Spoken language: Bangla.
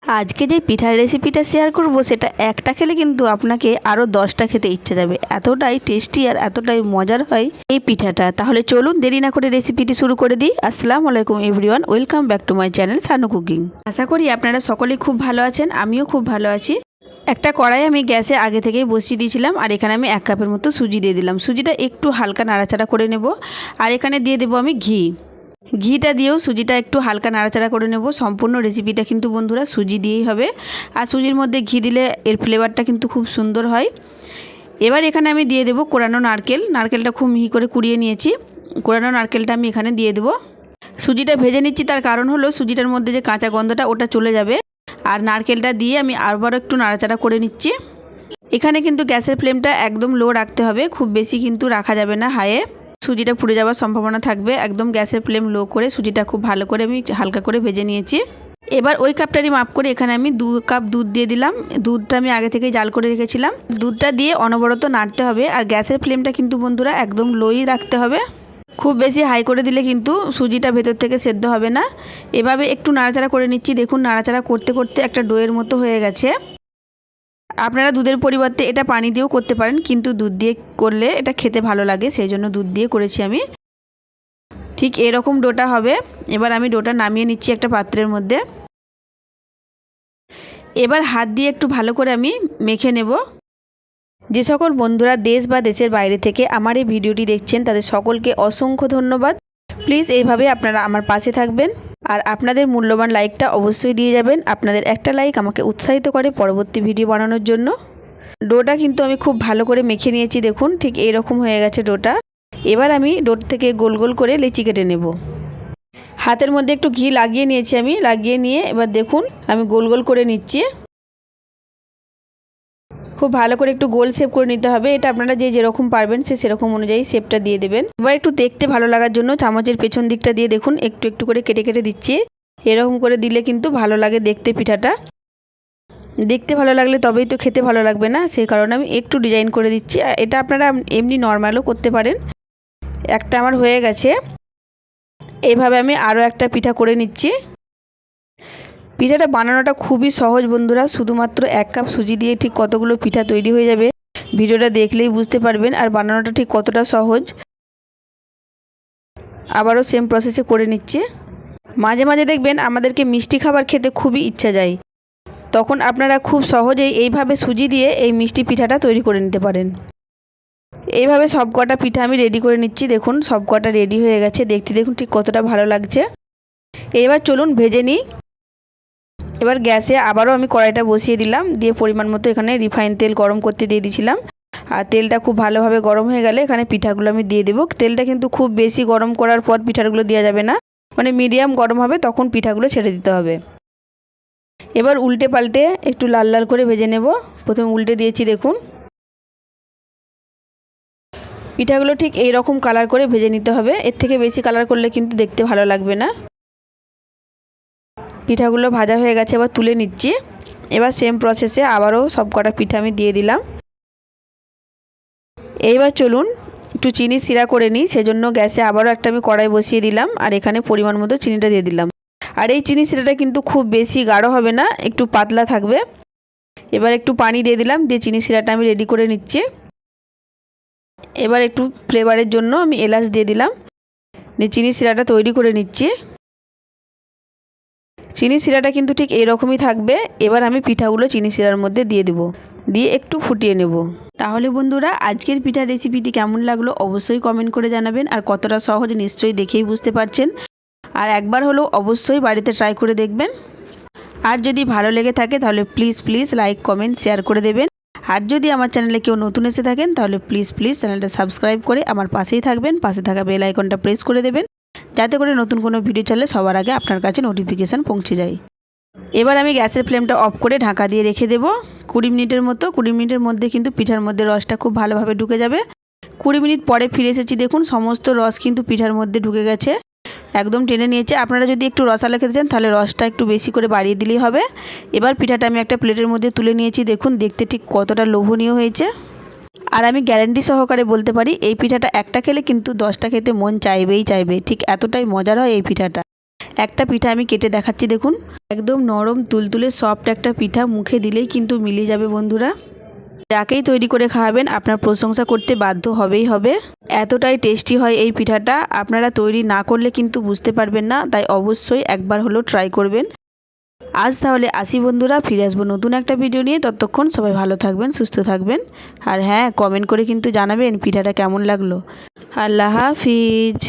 আজকে যে পিঠার রেসিপিটা শেয়ার করব সেটা একটা খেলে কিন্তু আপনাকে আরও 10টা খেতে ইচ্ছে যাবে। এতটাই টেস্টি আর এতটাই মজার হয় এই পিঠাটা। তাহলে চলুন দেরি না করে রেসিপিটি শুরু করে দিই। আসসালামু আলাইকুম everyone, welcome back to my channel Sanu cooking. আশা করি আপনারা সকলেই খুব ভালো আছেন, আমিও খুব ভালো আছি। একটা কড়াই আমি গ্যাসে আগে থেকেই বসিয়ে দিয়েছিলাম আর এখানে আমি 1 কাপের মতো সুজি দিয়ে দিলাম। সুজিটা একটু হালকা নাড়াচাড়া করে নেব আর এখানে দিয়ে দেবো আমি ঘিটা দিয়েও সুজিটা একটু হালকা নাড়াচাড়া করে নেব। সম্পূর্ণ রেসিপিটা কিন্তু বন্ধুরা সুজি দিয়েই হবে আর সুজির মধ্যে ঘি দিলে এর ফ্লেভারটা কিন্তু খুব সুন্দর হয়। এবার এখানে আমি দিয়ে দেবো কোরানো নারকেলটা খুব মিহি করে কুড়িয়ে নিয়েছি। কোরানো নারকেলটা আমি এখানে দিয়ে দেবো। সুজিটা ভেজে নিচ্ছি, তার কারণ হলো সুজিটার মধ্যে যে কাঁচা গন্ধটা ওটা চলে যাবে। আর নারকেলটা দিয়ে আমি আবারও একটু নাড়াচাড়া করে নিচ্ছি। এখানে কিন্তু গ্যাসের ফ্লেমটা একদম লো রাখতে হবে, খুব বেশি কিন্তু রাখা যাবে না হাইয়ে, সুজিটা পুড়ে যাওয়ার সম্ভাবনা থাকবে। একদম গ্যাসের ফ্লেম লো করে সুজিটা খুব ভালো করে আমি হালকা করে ভেজে নিয়েছি। এবার ওই কাপটারই মাপ করে এখানে আমি 2 কাপ দুধ দিয়ে দিলাম। দুধটা আমি আগে থেকেই জাল করে রেখেছিলাম। দুধটা দিয়ে অনবরত নাড়তে হবে আর গ্যাসের ফ্লেমটা কিন্তু বন্ধুরা একদম লোই রাখতে হবে। খুব বেশি হাই করে দিলে কিন্তু সুজিটা ভেতর থেকে সেদ্ধ হবে না। এভাবে একটু নাড়াচাড়া করে নিচ্ছি। দেখুন নাড়াচাড়া করতে করতে একটা ডোয়ের মতো হয়ে গেছে। আপনারা দুধের পরিবর্তে এটা পানি দিয়েও করতে পারেন, কিন্তু দুধ দিয়ে করলে এটা খেতে ভালো লাগে, সেই জন্য দুধ দিয়ে করেছি আমি। ঠিক এরকম ডোটা হবে। এবার আমি ডোটা নামিয়ে নিচ্ছি একটা পাত্রের মধ্যে। এবার হাত দিয়ে একটু ভালো করে আমি মেখে নেব। যে সকল বন্ধুরা দেশ বা দেশের বাইরে থেকে আমার এই ভিডিওটি দেখছেন তাদের সকলকে অসংখ্য ধন্যবাদ। প্লিজ এইভাবে আপনারা আমার পাশে থাকবেন আর আপনাদের মূল্যবান লাইকটা অবশ্যই দিয়ে যাবেন। আপনাদের একটা লাইক আমাকে উৎসাহিত করে পরবর্তী ভিডিও বানানোর জন্য। ডোটা কিন্তু আমি খুব ভালো করে মেখে নিয়েছি। দেখুন ঠিক এইরকম হয়ে গেছে ডোটা। এবার আমি ডোর থেকে গোল গোল করে লেচি কেটে নেব। হাতের মধ্যে একটু ঘি লাগিয়ে নিয়েছি আমি, লাগিয়ে নিয়ে এবার দেখুন আমি গোল গোল করে নিচ্ছি। খুব ভালো করে একটু গোল শেপ করে নিতে হবে। এটা আপনারা যে যেরকম পারবেন সেরকম অনুযায়ী শেপটা দিয়ে দেবেন। এবার একটু দেখতে ভালো লাগার জন্য চামচের পেছন দিকটা দিয়ে দেখুন একটু একটু করে কেটে কেটে দিচ্ছি। এরকম করে দিলে কিন্তু ভালো লাগে দেখতে পিঠাটা। দেখতে ভালো লাগলে তবেই তো খেতে ভালো লাগবে না, সেই কারণে আমি একটু ডিজাইন করে দিচ্ছি। এটা আপনারা এমনি নর্মালও করতে পারেন। একটা আমার হয়ে গেছে। এইভাবে আমি আরও একটা পিঠা করে নিচ্ছি। পিঠাটা বানানোটা খুবই সহজ বন্ধুরা। শুধুমাত্র 1 কাপ সুজি দিয়ে ঠিক কতগুলো পিঠা তৈরি হয়ে যাবে ভিডিওটা দেখলেই বুঝতে পারবেন। আর বানানোটা ঠিক কতটা সহজ। আবারও সেম প্রসেসে করে নিচ্ছি। মাঝে মাঝে দেখবেন আমাদেরকে মিষ্টি খাবার খেতে খুবই ইচ্ছা যায়, তখন আপনারা খুব সহজেই এইভাবে সুজি দিয়ে এই মিষ্টি পিঠাটা তৈরি করে নিতে পারেন। এইভাবে সব কটা পিঠা আমি রেডি করে নিচ্ছি। দেখুন সব কটা রেডি হয়ে গেছে। দেখতে দেখুন ঠিক কতটা ভালো লাগছে। এবার চলুন ভেজে নিই। এবার গ্যাসে আবারও আমি কড়াইটা বসিয়ে দিলাম, দিয়ে পরিমাণ মতো এখানে রিফাইন তেল গরম করতে দিয়ে দিয়েছিলাম। আর তেলটা খুব ভালোভাবে গরম হয়ে গেলে এখানে পিঠাগুলো আমি দিয়ে দেবো। তেলটা কিন্তু খুব বেশি গরম করার পর পিঠাগুলো দেওয়া যাবে না, মানে মিডিয়াম গরম হবে তখন পিঠাগুলো ছেড়ে দিতে হবে। এবার উল্টে পাল্টে একটু লাল লাল করে ভেজে নেব। প্রথমে উল্টে দিয়েছি দেখুন। পিঠাগুলো ঠিক এই রকম কালার করে ভেজে নিতে হবে, এর থেকে বেশি কালার করলে কিন্তু দেখতে ভালো লাগবে না। পিঠাগুলো ভাজা হয়ে গেছে, এবার তুলে নিচ্ছি। এবার সেম প্রসেসে আবারও সব কটা পিঠা আমি দিয়ে দিলাম। এইবার চলুন একটু চিনি সিরা করে নিই। সেজন্য গ্যাসে আবারও একটা আমি কড়াই বসিয়ে দিলাম আর এখানে পরিমাণ মতো চিনিটা দিয়ে দিলাম। আর এই চিনি সিরাটা কিন্তু খুব বেশি গাঢ় হবে না, একটু পাতলা থাকবে। এবার একটু পানি দিয়ে দিলাম, দিয়ে চিনি সিরাটা আমি রেডি করে নিচ্ছি। এবার একটু ফ্লেভারের জন্য আমি এলাচ দিয়ে দিলাম, দিয়ে চিনি সিরাটা তৈরি করে নিচ্ছি। চিনি সিরাটা কিন্তু ঠিক এরকমই থাকবে। এবার আমি পিঠাগুলো চিনি সিরার মধ্যে দিয়ে দেব, দিয়ে একটু ফুটিয়ে নেব। তাহলে বন্ধুরা আজকের পিঠার রেসিপিটি কেমন লাগলো অবশ্যই কমেন্ট করে জানাবেন। আর কতটা সহজ নিশ্চয়ই দেখেই বুঝতে পারছেন। আর একবার হলেও অবশ্যই বাড়িতে ট্রাই করে দেখবেন। আর যদি ভালো লেগে থাকে তাহলে প্লিজ লাইক কমেন্ট শেয়ার করে দেবেন। আর যদি আমার চ্যানেলে কেউ নতুন এসে থাকেন তাহলে প্লিজ চ্যানেলটা সাবস্ক্রাইব করে আমার পাশেই থাকবেন। পাশে থাকা বেল আইকনটা প্রেস করে দেবেন, যাতে করে নতুন কোনো ভিডিও চলে সবার আগে আপনার কাছে নোটিফিকেশান পৌঁছে যায়। এবার আমি গ্যাসের ফ্লেমটা অফ করে ঢাকা দিয়ে রেখে দেব 20 মিনিটের মতো। 20 মিনিটের মধ্যে কিন্তু পিঠার মধ্যে রসটা খুব ভালোভাবে ঢুকে যাবে। 20 মিনিট পরে ফিরে এসেছি। দেখুন সমস্ত রস কিন্তু পিঠার মধ্যে ঢুকে গেছে, একদম টেনে নিয়েছে। আপনারা যদি একটু রসালো খেতে চান তাহলে রসটা একটু বেশি করে বাড়িয়ে দিলেই হবে। এবার পিঠাটা আমি একটা প্লেটের মধ্যে তুলে নিয়েছি। দেখুন দেখতে ঠিক কতটা লোভনীয় হয়েছে। আর আমি গ্যারান্টি সহকারে বলতে পারি এই পিঠাটা একটা খেলে কিন্তু 10টা খেতে মন চাইবে। ঠিক এতটাই মজার হয় এই পিঠাটা। একটা পিঠা আমি কেটে দেখাচ্ছি দেখুন। একদম নরম তুলতুলে সফট একটা পিঠা, মুখে দিলেই কিন্তু মিলিয়ে যাবে বন্ধুরা। যাকেই তৈরি করে খাওয়াবেন আপনার প্রশংসা করতে বাধ্য হবেই হবে। এতটাই টেস্টি হয় এই পিঠাটা, আপনারা তৈরি না করলে কিন্তু বুঝতে পারবেন না, তাই অবশ্যই একবার হলেও ট্রাই করবেন। আজ তাহলে আসি বন্ধুরা, ফিরে আসবো নতুন একটা ভিডিও নিয়ে। ততক্ষণ সবাই ভালো থাকবেন, সুস্থ থাকবেন। আর হ্যাঁ, কমেন্ট করে কিন্তু জানাবেন পিঠাটা কেমন লাগলো। আল্লাহ হাফিজ।